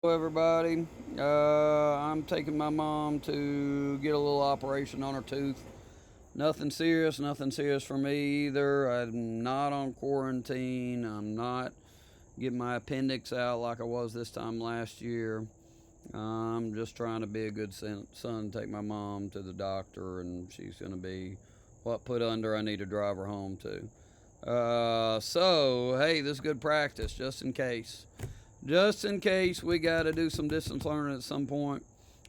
Everybody. I'm taking my mom to get a little operation on her tooth. Nothing serious for me either. I'm not on quarantine. I'm not getting my appendix out like I was this time last year. I'm just trying to be a good son, take my mom to the doctor, and she's going to be what put under I need to drive her home to. Hey, this is good practice just in case. Just in case we got to do some distance learning at some point,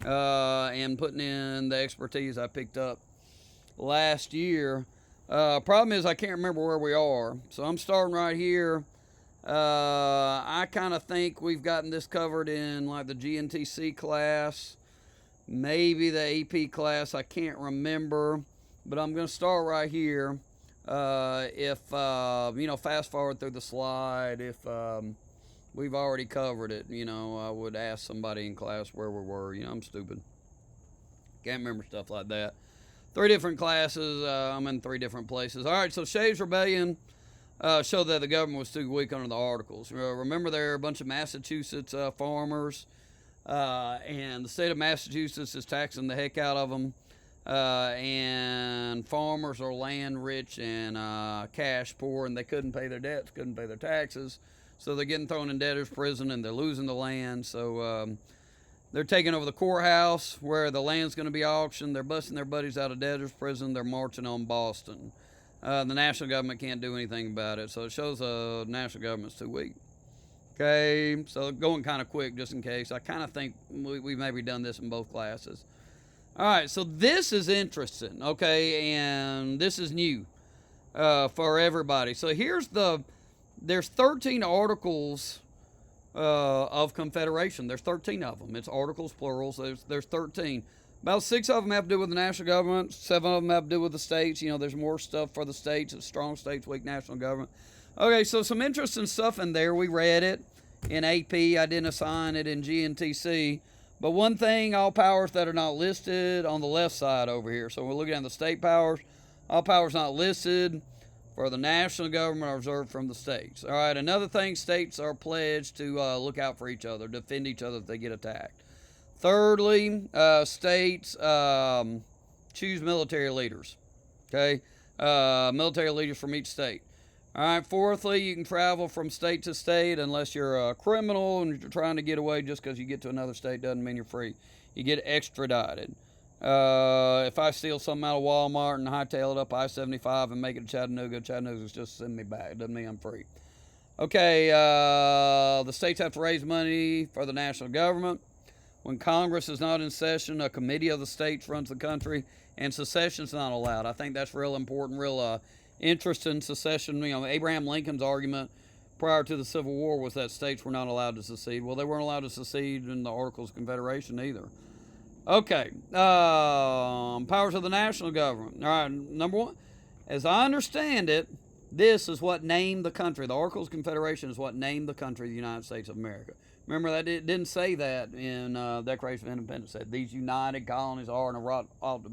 and putting in the expertise I picked up last year. Problem is, I can't remember where we are, so I'm starting right here. I kind of think we've gotten this covered in like the GNTC class, maybe the AP class. I can't remember, but I'm going to start right here. If fast forward through the slide, if we've already covered it, I would ask somebody in class where we were. I'm stupid. Can't remember stuff like that. 3 different classes. I'm in 3 different places. All right, so Shays' Rebellion showed that the government was too weak under the Articles. Remember, there are a bunch of Massachusetts farmers, and the state of Massachusetts is taxing the heck out of them. And farmers are land rich and cash poor, and they couldn't pay their debts, couldn't pay their taxes. So they're getting thrown in debtor's prison, and they're losing the land. So they're taking over the courthouse where the land's going to be auctioned. They're busting their buddies out of debtor's prison. They're marching on Boston. The national government can't do anything about it. So it shows the national government's too weak. Okay, so going kind of quick just in case. I kind of think we've maybe done this in both classes. All right, so this is interesting, okay, and this is new for everybody. So there's 13 articles of Confederation. There's 13 of them. It's articles, plurals. There's 13. About 6 of them have to do with the national government. 7 of them have to do with the states. There's more stuff for the states. It's strong states, weak national government. Okay, so some interesting stuff in there. We read it in AP. I didn't assign it in GNTC. But one thing, all powers that are not listed on the left side over here. So we're looking at the state powers. All powers not listed for the national government are reserved from the states. All right, another thing, states are pledged to look out for each other, defend each other if they get attacked. Thirdly, states choose military leaders. Okay, military leaders from each state. All right, fourthly, you can travel from state to state unless you're a criminal and you're trying to get away. Just because you get to another state doesn't mean you're free. You get extradited. If I steal something out of Walmart and hightail it up I-75 and make it to Chattanooga's just send me back. It doesn't mean I'm free. Okay, the states have to raise money for the national government. When Congress is not in session, a committee of the states runs the country, and secession is not allowed. I think that's real important, real interest in secession. Abraham Lincoln's argument prior to the Civil War was that states were not allowed to secede. Well, they weren't allowed to secede in the Articles of Confederation either. Okay, powers of the national government. All right, number 1, as I understand it, this is what named the country. The Articles of Confederation is what named the country the United States of America. Remember that it didn't say that in Declaration of Independence. It said these united colonies are and ought to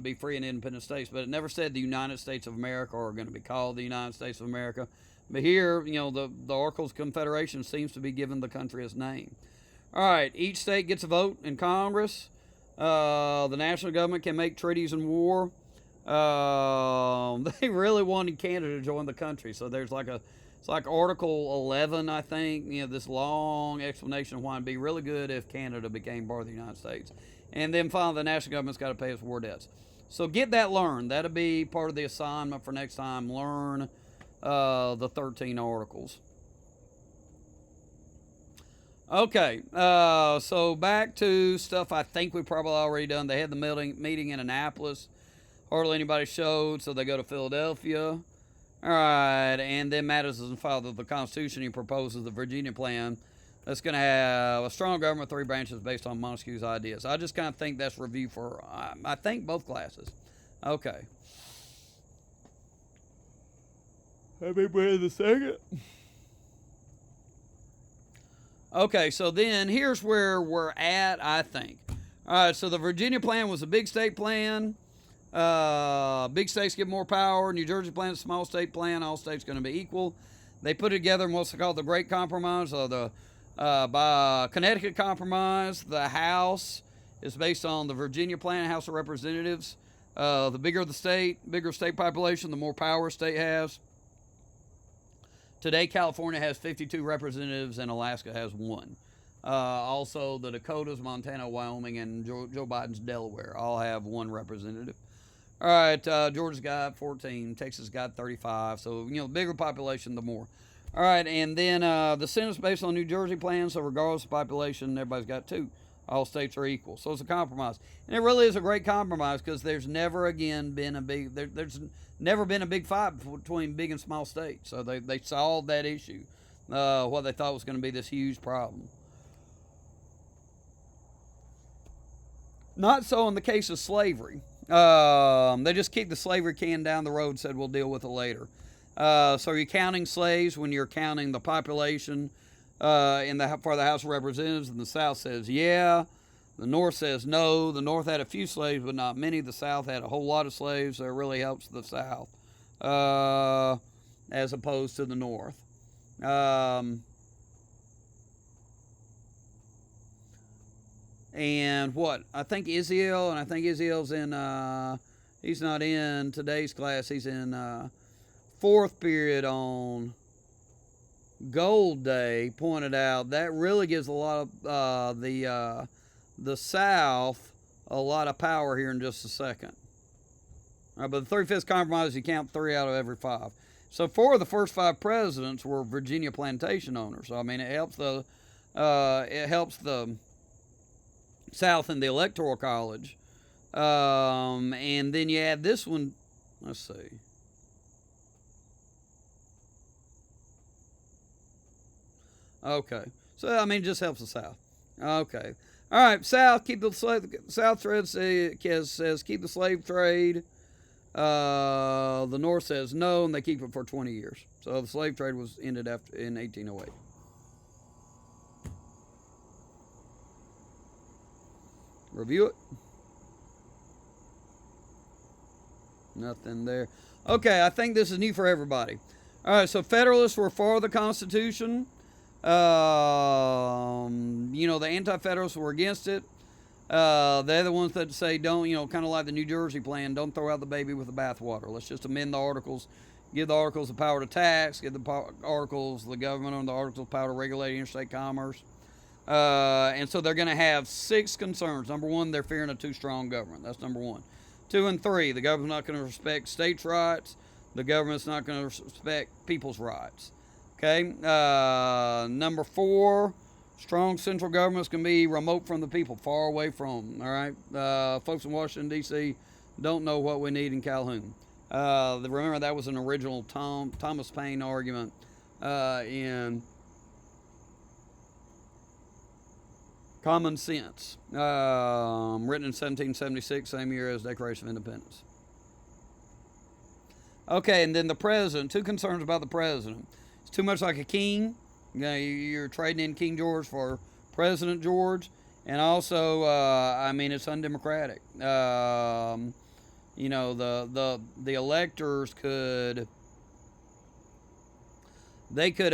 be free and independent states, but it never said the United States of America are going to be called the United States of America. But here, the Articles of Confederation seems to be giving the country its name. All right, each state gets a vote in Congress. The national government can make treaties in war. They really wanted Canada to join the country, so there's it's like Article 11, I think. This long explanation of why it'd be really good if Canada became part of the United States. And then finally, the national government's got to pay its war debts. So get that learned. That'll be part of the assignment for next time. Learn the 13 articles. Okay, so back to stuff I think we probably already done. They had the meeting in Annapolis. Hardly anybody showed, so they go to Philadelphia. All right, and then Madison filed the Constitution. He proposes the Virginia plan that's going to have a strong government, 3 branches based on Montesquieu's ideas. I just kind of think that's review for, I think, both classes. Okay. Let me breathe a second. Okay, so then here's where we're at, I think. All right, so the Virginia plan was a big state plan. Big states get more power. New Jersey plan is a small state plan. All states going to be equal. They put it together in what's called the Great Compromise, or the By Connecticut Compromise, the House is based on the Virginia Plan, House of Representatives. The bigger the state, bigger state population, the more power a state has. Today, California has 52 representatives and Alaska has 1. Also, the Dakotas, Montana, Wyoming, and Joe Biden's Delaware all have 1 representative. All right, Georgia's got 14, Texas got 35. So, the bigger population, the more. All right, and then the Senate's based on New Jersey plan, so regardless of population, everybody's got 2. All states are equal. So it's a compromise. And it really is a great compromise because there's never again been a big, there's never been a big fight between big and small states. So they solved that issue, what they thought was going to be this huge problem. Not so in the case of slavery. They just kicked the slavery can down the road and said, we'll deal with it later. So are you counting slaves when you're counting the population for the House of Representatives? And the South says, yeah. The North says no. The North had a few slaves, but not many. The South had a whole lot of slaves, so it really helps the South as opposed to the North. And what? I think Isiel's in, he's not in today's class. He's in 4th period on Gold Day, pointed out that really gives a lot of the South a lot of power here in just a second. All right, but the 35th compromise, you count 3 out of every 5. So 4 of the first 5 presidents were Virginia plantation owners. So I mean, it helps the South in the Electoral College. And then you add this one. Let's see. Okay. So, I mean, it just helps the South. Okay. All right. South, keep the slave. South thread says keep the slave trade. The North says no, and they keep it for 20 years. So the slave trade was ended in 1808. Review it. Nothing there. Okay, I think this is new for everybody. All right, so Federalists were for the Constitution. The Anti-Federalists were against it. They're the ones that say don't, kind of like the New Jersey plan, don't throw out the baby with the bathwater. Let's just amend the articles, give the articles the power to tax, give the articles, the government on the articles, power to regulate interstate commerce. And so they're going to have 6 concerns. Number 1, they're fearing a too strong government. That's number 1. 2 and 3, the government's not going to respect states' rights. The government's not going to respect people's rights. Okay. Number 4, strong central governments can be remote from the people, far away from them. All right. Folks in Washington, D.C. don't know what we need in Calhoun. Remember, that was an original Thomas Paine argument in Common Sense, written in 1776, same year as Declaration of Independence. Okay, and then the president. 2 concerns about the president. It's too much like a king. You're trading in King George for President George, and also, it's undemocratic. The electors could. They could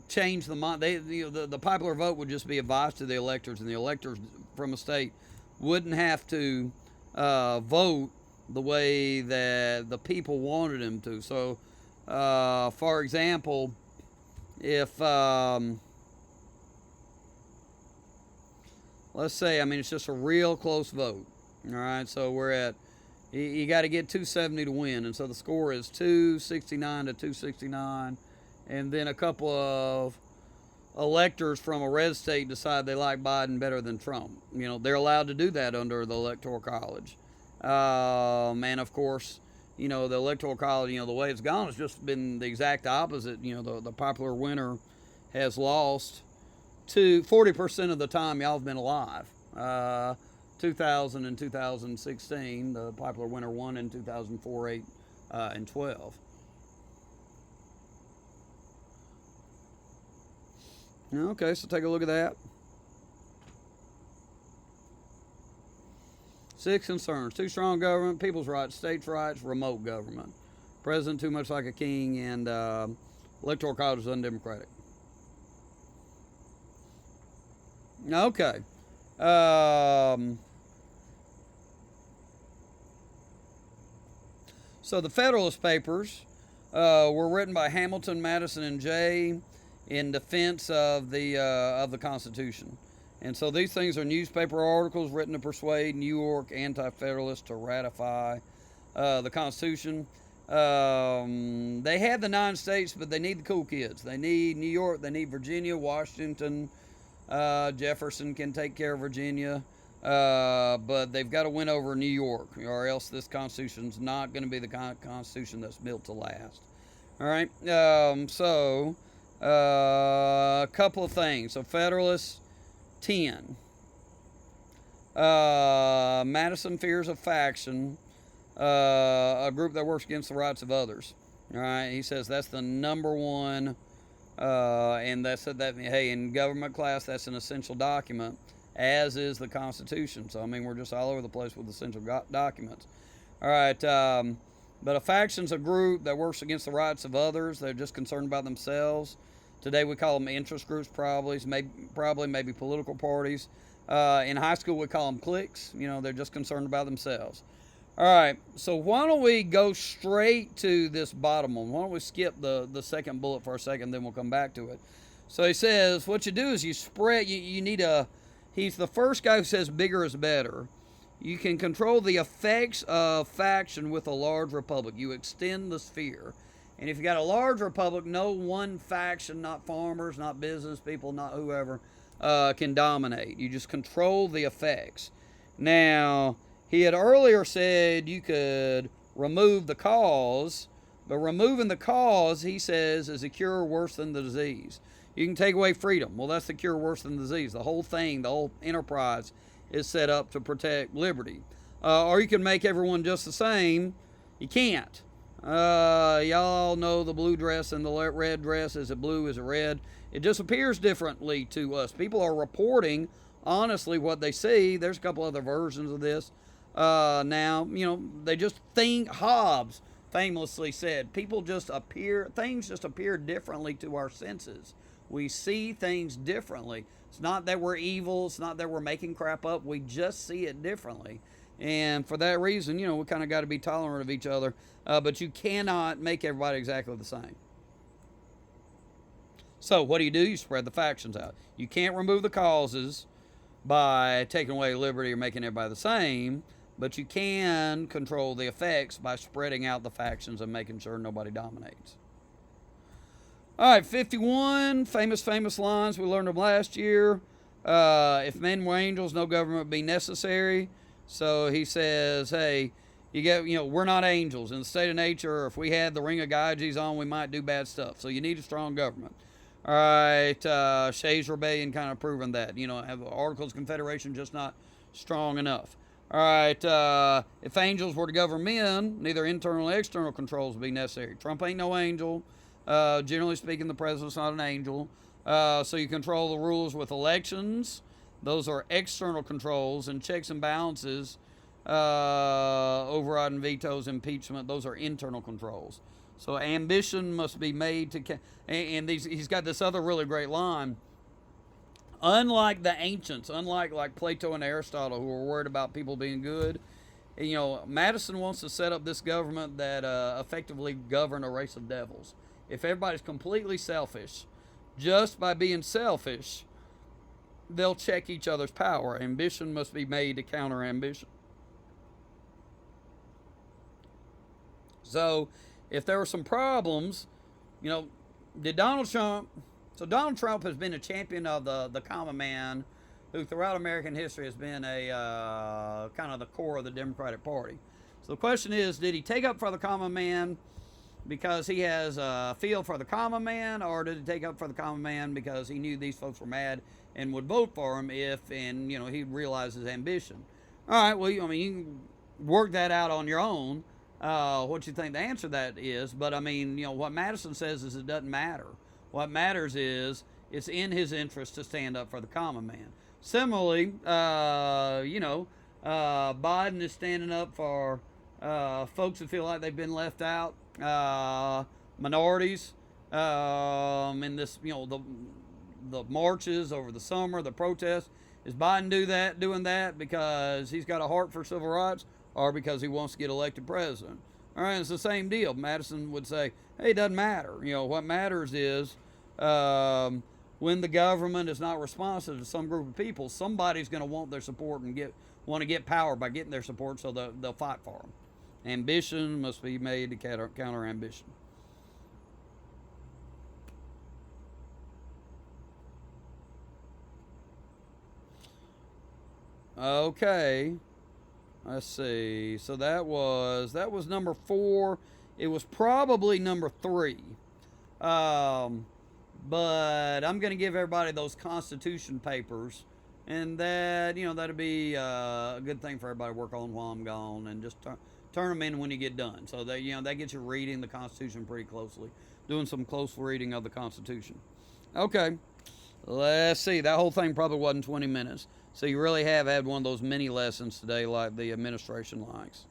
change the mind. The popular vote would just be advice to the electors, and the electors from a state wouldn't have to vote the way that the people wanted them to. So, for example, if let's say, it's just a real close vote. All right, so we're at you got to get 270 to win, and so the score is 269 to 269. And then a couple of electors from a red state decide they like Biden better than Trump. They're allowed to do that under the Electoral College. And of course, the Electoral College, the way it's gone has just been the exact opposite. The popular winner has lost 40% of the time y'all have been alive. 2000 and 2016, the popular winner won in 2004, 8, and 12. Okay, so take a look at that. 6 concerns: too strong government, people's rights, states' rights, remote government. President too much like a king, and electoral college is undemocratic. Okay. Um, so the Federalist Papers were written by Hamilton, Madison, and Jay in defense of the Constitution. And so these things are newspaper articles written to persuade New York anti-federalists to ratify the Constitution. They have the 9 states, but they need the cool kids. They need New York. They need Virginia, Washington. Jefferson can take care of Virginia. But they've got to win over New York, or else this Constitution's not going to be the Constitution that's built to last. All right. A couple of things. So Federalists 10. Madison fears a faction, a group that works against the rights of others. All right. He says that's the number one. And that's that. Hey, in government class, that's an essential document, as is the Constitution. So I mean, we're just all over the place with essential documents. All right. But a faction's a group that works against the rights of others. They're just concerned about themselves. Today we call them interest groups, probably maybe political parties. In high school we call them cliques. You know, they're just concerned about themselves. All right, so why don't we go straight to this bottom one? Why don't we skip the second bullet for a second, then we'll come back to it. So he says, what you do is you spread, you need a, he's the first guy who says bigger is better. You can control the effects of faction with a large republic. You extend the sphere. And if you got a large republic, no one faction, not farmers, not business people, not whoever, can dominate. You just control the effects. Now, he had earlier said you could remove the cause, but removing the cause, he says, is a cure worse than the disease. You can take away freedom. Well, that's the cure worse than the disease. The whole thing, the whole enterprise is set up to protect liberty. Or you can make everyone just the same. You can't. Y'all know the blue dress and the red dress. Is it blue? Is it red? It just appears differently to us. People are reporting honestly what they see. There's a couple other versions of this. Now, you know, they just think. Hobbes famously said, things just appear differently to our senses. We see things differently. It's not that we're evil. It's not that we're making crap up. We just see it differently. And for that reason, you know, we kind of got to be tolerant of each other. But you cannot make everybody exactly the same. So what do? You spread the factions out. You can't remove the causes by taking away liberty or making everybody the same. But you can control the effects by spreading out the factions and making sure nobody dominates. All right, 51, famous lines. We learned them last year. If men were angels, no government would be necessary. So he says, hey, we're not angels. In the state of nature, if we had the ring of Gyges on, we might do bad stuff. So you need a strong government. All right, Shays' Rebellion kind of proven that. You know, have the Articles of Confederation just not strong enough. All right, if angels were to govern men, neither internal nor external controls would be necessary. Trump ain't no angel. Generally speaking, the president's not an angel. So you control the rules with elections. Those are external controls, and checks and balances, overriding vetoes, impeachment. Those are internal controls. So ambition must be made to, and he's got this other really great line. Unlike the ancients, like Plato and Aristotle, who were worried about people being good, you know, Madison wants to set up this government that effectively govern a race of devils. If everybody's completely selfish, just by being selfish, they'll check each other's power. Ambition must be made to counter ambition. So, if there were some problems, you know, Donald Trump has been a champion of the common man, who throughout American history has been a kind of the core of the Democratic Party. So the question is, did he take up for the common man because he has a feel for the common man, or did he take up for the common man because he knew these folks were mad and would vote for him he realized his ambition? All right, well, I mean, you can work that out on your own, what you think the answer to that is. But I mean, you know, what Madison says is it doesn't matter. What matters is it's in his interest to stand up for the common man. Similarly, Biden is standing up for folks who feel like they've been left out, minorities, in this, the marches over the summer, the protests. Is Biden doing that because he's got a heart for civil rights, or because he wants to get elected president? All right, it's the same deal. Madison would say, hey, it doesn't matter. What matters is when the government is not responsive to some group of people, somebody's going to want their support and want to get power by getting their support, so they'll fight for them. Ambition must be made to counter ambition. Okay, let's see. So that was number 4. It was probably number 3. But I'm going to give everybody those Constitution papers, and that'll be a good thing for everybody to work on while I'm gone, and just turn them in when you get done. So that gets you reading the Constitution pretty closely, doing some close reading of the Constitution. Okay, let's see. That whole thing probably wasn't 20 minutes. So you really have had one of those mini lessons today like the administration likes.